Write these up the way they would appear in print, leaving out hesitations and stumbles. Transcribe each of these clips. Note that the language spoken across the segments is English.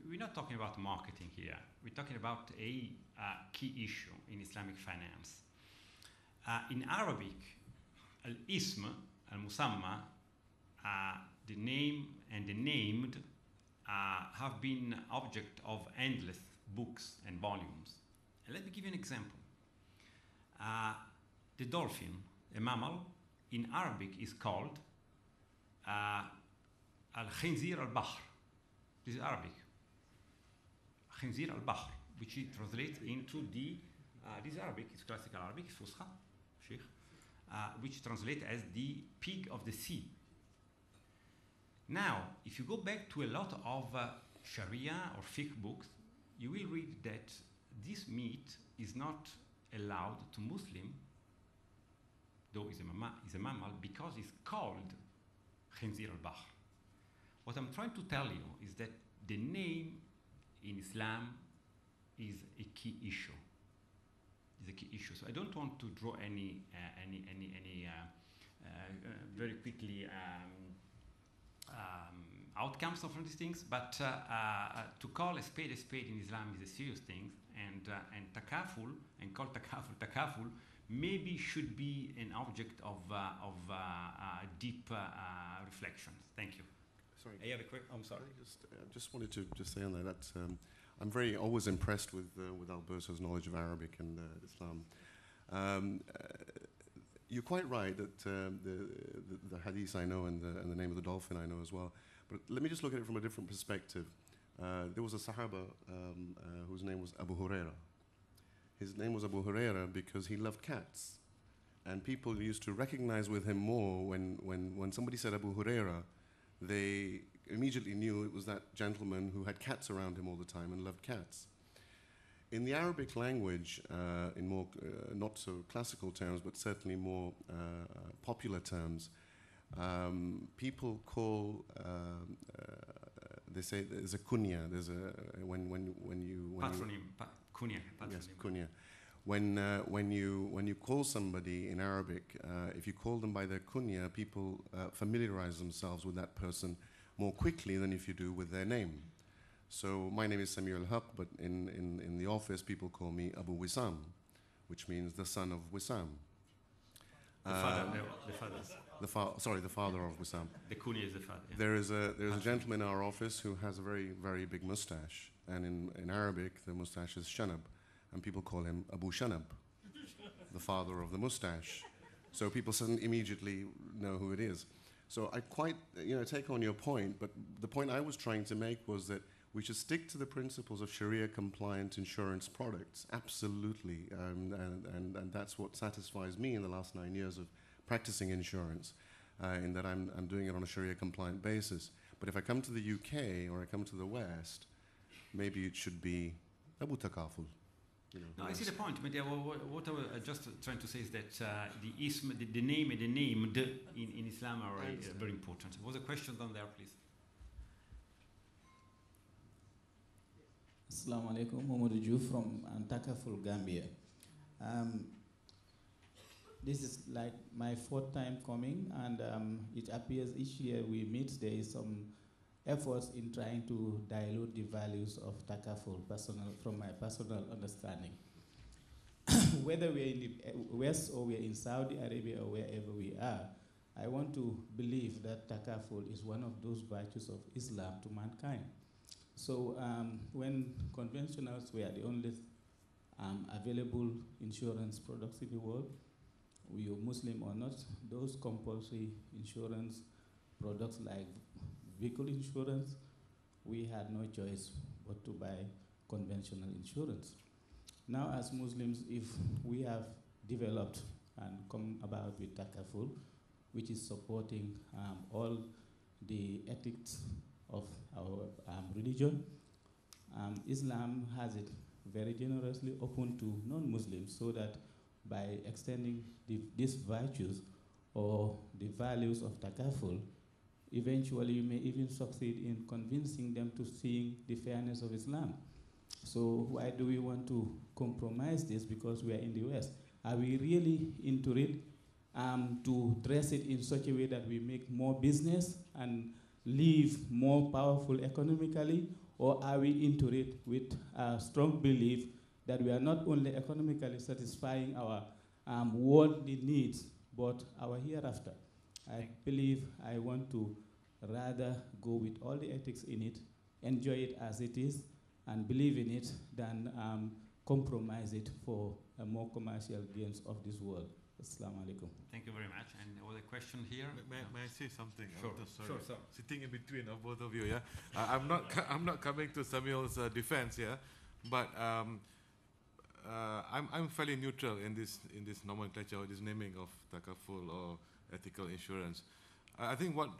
we're not talking about marketing here. We're talking about a key issue in Islamic finance. In Arabic, al-ism, al-musamma, the name and the named have been object of endless books and volumes. And let me give you an example. The dolphin, a mammal, in Arabic is called al-khinzir al-bahr. This is Arabic. Khinzir al-bahr, which it translates into the, this is Arabic, it's classical Arabic, it's fusha, sheikh, which translates as the pig of the sea. Now, if you go back to a lot of Sharia or fiqh books, you will read that this meat is not allowed to Muslim, though it's a mammal, because it's called Khinzir al-Bahr. What I'm trying to tell you is that the name in Islam is a key issue. Is a key issue. So I don't want to draw any very quickly outcomes from these things, but to call a spade in Islam is a serious thing, and takaful, and call takaful, maybe should be an object of deep reflection. Thank you. Sorry. I have a quick. I'm sorry. I just wanted to just say on that. I'm very always impressed with Alberto's knowledge of Arabic and Islam. You're quite right that the hadith I know and the name of the dolphin I know as well. But let me just look at it from a different perspective. There was a Sahaba whose name was Abu Huraira. His name was Abu Huraira because he loved cats. And people used to recognize with him more when somebody said Abu Huraira, they immediately knew it was that gentleman who had cats around him all the time and loved cats. In the Arabic language, in more not so classical terms, but certainly more popular terms, people call. They say there's a kunya. There's a when you patronym, kunya. Yes, kunya. When you call somebody in Arabic, if you call them by their kunya, people familiarize themselves with that person more quickly than if you do with their name. So my name is Sameeul, but in the office people call me Abu Wissam, which means the son of Wissam. The father. The father of Wissam. The kunya is the father. Yeah. There is a gentleman in our office who has a very, very big mustache, and in Arabic the mustache is shanab, and people call him Abu Shanab, the father of the mustache. So people suddenly immediately know who it is. So I quite take on your point, but the point I was trying to make was that we should stick to the principles of Sharia-compliant insurance products, absolutely, and that's what satisfies me in the last 9 years of practicing insurance, in that I'm doing it on a Sharia-compliant basis. But if I come to the UK or I come to the West, maybe it should be Abu Takaful. No, I see the point. But what I was just trying to say is that the ism, the name and the named in Islam are very important. Was a question down there, please? Assalamu alaikum, Mohamed Ju from Takaful, Gambia. This is like my 4th time coming, and it appears each year we meet, there is some efforts in trying to dilute the values of Takaful, from my personal understanding. Whether we're in the West or we're in Saudi Arabia or wherever we are, I want to believe that Takaful is one of those virtues of Islam to mankind. So when conventionals were the only available insurance products in the world, you're Muslim or not, those compulsory insurance products like vehicle insurance, we had no choice but to buy conventional insurance. Now as Muslims, if we have developed and come about with Takaful, which is supporting all the ethics of our religion, Islam has it very generously open to non-Muslims, so that by extending these virtues or the values of Takaful, eventually you may even succeed in convincing them to see the fairness of Islam. So why do we want to compromise this because we are in the West? Are we really into it to dress it in such a way that we make more business and live more powerful economically, or are we into it with a strong belief that we are not only economically satisfying our worldly needs, but our hereafter? I believe I want to rather go with all the ethics in it, enjoy it as it is, and believe in it than compromise it for more commercial gains of this world. Assalamu alaikum. Thank you very much. And there was a question here. May I say something? Sure. Sorry. Sure. Sitting in between of both of you, yeah. I'm not coming to Sameeul's defense, yeah, but I'm fairly neutral in this nomenclature or this naming of takaful or ethical insurance. I think what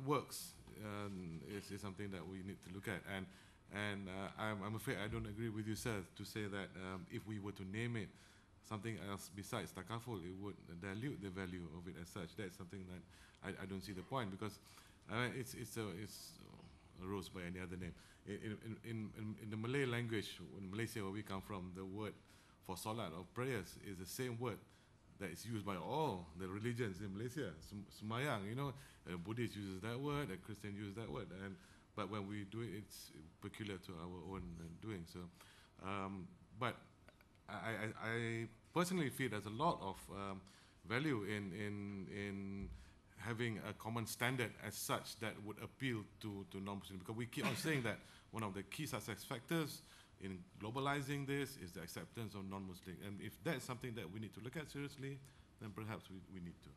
works is something that we need to look at, and I'm afraid I don't agree with you, sir, to say that if we were to name it something else besides takaful, it would dilute the value of it as such. That's something that I don't see the point, because it's a rose by any other name. In the Malay language, in Malaysia where we come from, the word for salat or prayers is the same word that is used by all the religions in Malaysia. Semayang, you know, a Buddhist uses that word, a Christian uses that word, but when we do it, it's peculiar to our own doing. So, but I personally feel there's a lot of value in having a common standard as such that would appeal to non-Muslims, because we keep on saying that one of the key success factors in globalizing this is the acceptance of non-Muslims, and if that's something that we need to look at seriously, then perhaps we need to.